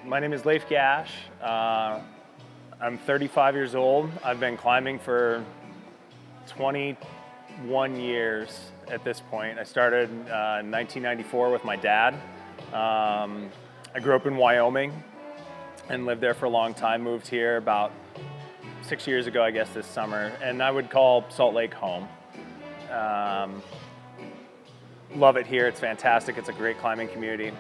My name is Leif. I'm 35 years old. I've been climbing for 21 years at this point. I started in 1994 with my dad. I grew up in Wyoming and lived there for a long time. Moved here about 6 years ago, I guess, this summer. And I would call Salt Lake home. Love it here. It's fantastic. It's a great climbing community.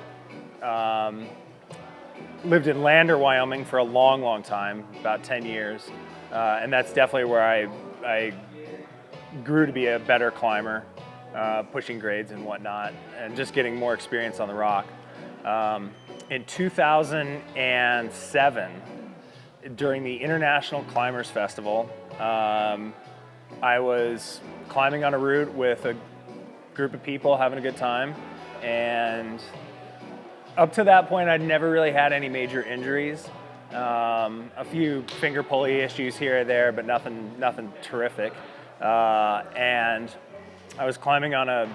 Lived in Lander, Wyoming for a long, long time, about 10 years. And that's definitely where I grew to be a better climber, pushing grades and whatnot, and just getting more experience on the rock. In 2007, during the International Climbers Festival, I was climbing on a route with a group of people having a good time, and up to that point, I'd never really had any major injuries. A few finger pulley issues here or there, but nothing terrific. And I was climbing on a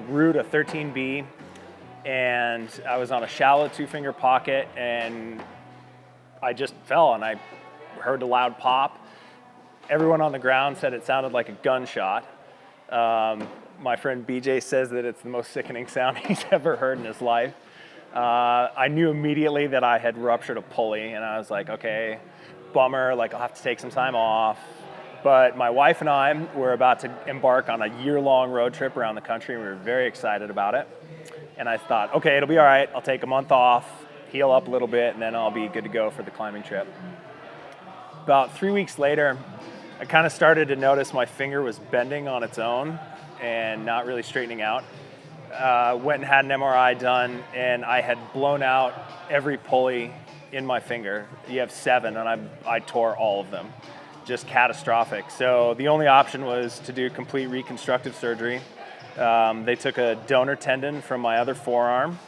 route, a 13B, and I was on a shallow 2-finger pocket, and I just fell, and I heard a loud pop. Everyone on the ground said it sounded like a gunshot. My friend BJ says that it's the most sickening sound he's ever heard in his life. I knew immediately that I had ruptured a pulley, and I was like, okay, bummer, like I'll have to take some time off. But my wife and I were about to embark on a year-long road trip around the country, and we were very excited about it. And I thought, okay, it'll be all right. I'll take a month off, heal up a little bit, and then I'll be good to go for the climbing trip. About 3 weeks later, I kind of started to notice my finger was bending on its own and not really straightening out. Went and had an MRI done, and I had blown out every pulley in my finger. You have 7, and I tore all of them. Just catastrophic. So the only option was to do complete reconstructive surgery. They took a donor tendon from my other forearm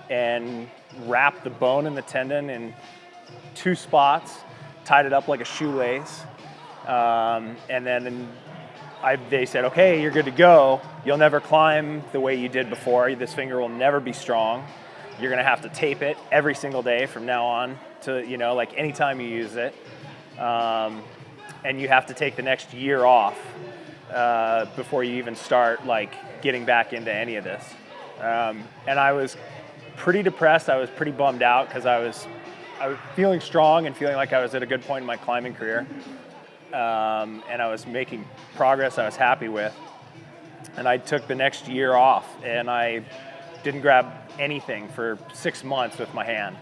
and wrapped the bone and the tendon in 2 spots, tied it up like a shoelace, and then they said, okay, you're good to go. You'll never climb the way you did before. This finger will never be strong. You're gonna have to tape it every single day from now on to, like anytime you use it. And you have to take the next year off before you even start like getting back into any of this. And I was pretty depressed. I was pretty bummed out because I was feeling strong and feeling like I was at a good point in my climbing career. And I was making progress I was happy with. And I took the next year off, and I didn't grab anything for 6 months with my hand.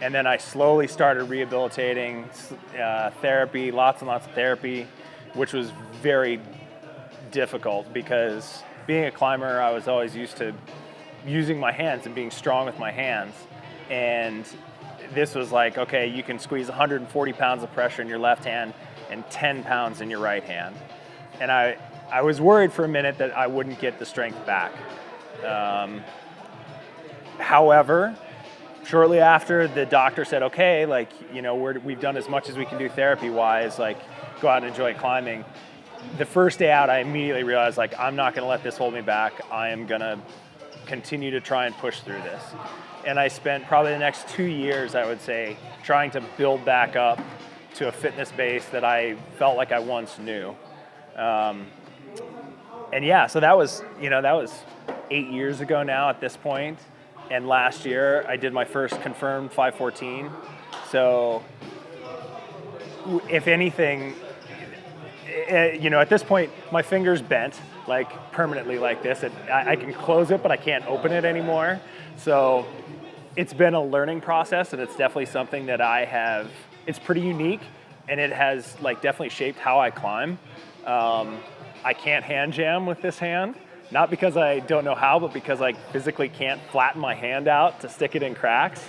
And then I slowly started rehabilitating, therapy, lots and lots of therapy, which was very difficult because being a climber, I was always used to using my hands and being strong with my hands. And this was like, okay, you can squeeze 140 pounds of pressure in your left hand and 10 pounds in your right hand. And I was worried for a minute that I wouldn't get the strength back. However, shortly after, the doctor said, okay, like, we've done as much as we can do therapy-wise, like, go out and enjoy climbing. The first day out, I immediately realized, like, I'm not gonna let this hold me back. I am gonna continue to try and push through this. And I spent probably the next 2 years, I would say, trying to build back up to a fitness base that I felt like I once knew. And yeah, so that was 8 years ago now at this point. And last year, I did my first confirmed 514. So if anything, at this point, my finger's bent, like permanently like this. I can close it, but I can't open it anymore. So it's been a learning process, and it's definitely something that it's pretty unique, and it has like definitely shaped how I climb. I can't hand jam with this hand, not because I don't know how, but because I physically can't flatten my hand out to stick it in cracks,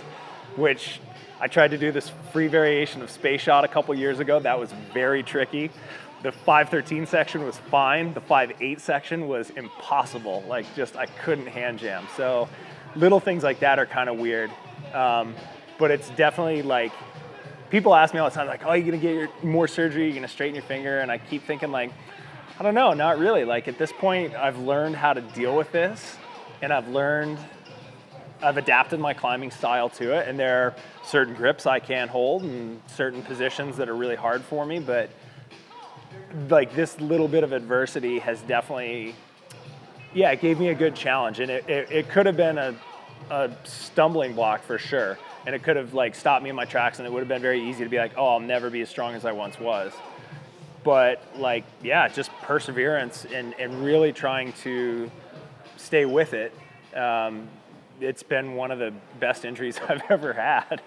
which I tried to do this free variation of space shot a couple years ago. That was very tricky. The 513 section was fine. The 5.8 section was impossible. Like, just, I couldn't hand jam. So little things like that are kind of weird. But it's definitely like, people ask me all the time, like, oh, you're going to get more surgery? You're going to straighten your finger? And I keep thinking, like, I don't know, not really. Like, at this point, I've learned how to deal with this, and I've learned I've adapted my climbing style to it, and there are certain grips I can't hold and certain positions that are really hard for me, but like this little bit of adversity has definitely, yeah, it gave me a good challenge, and it could have been a stumbling block for sure, and it could have like stopped me in my tracks, and it would have been very easy to be like, oh, I'll never be as strong as I once was. But like, yeah, just perseverance and really trying to stay with it. It's been one of the best injuries I've ever had.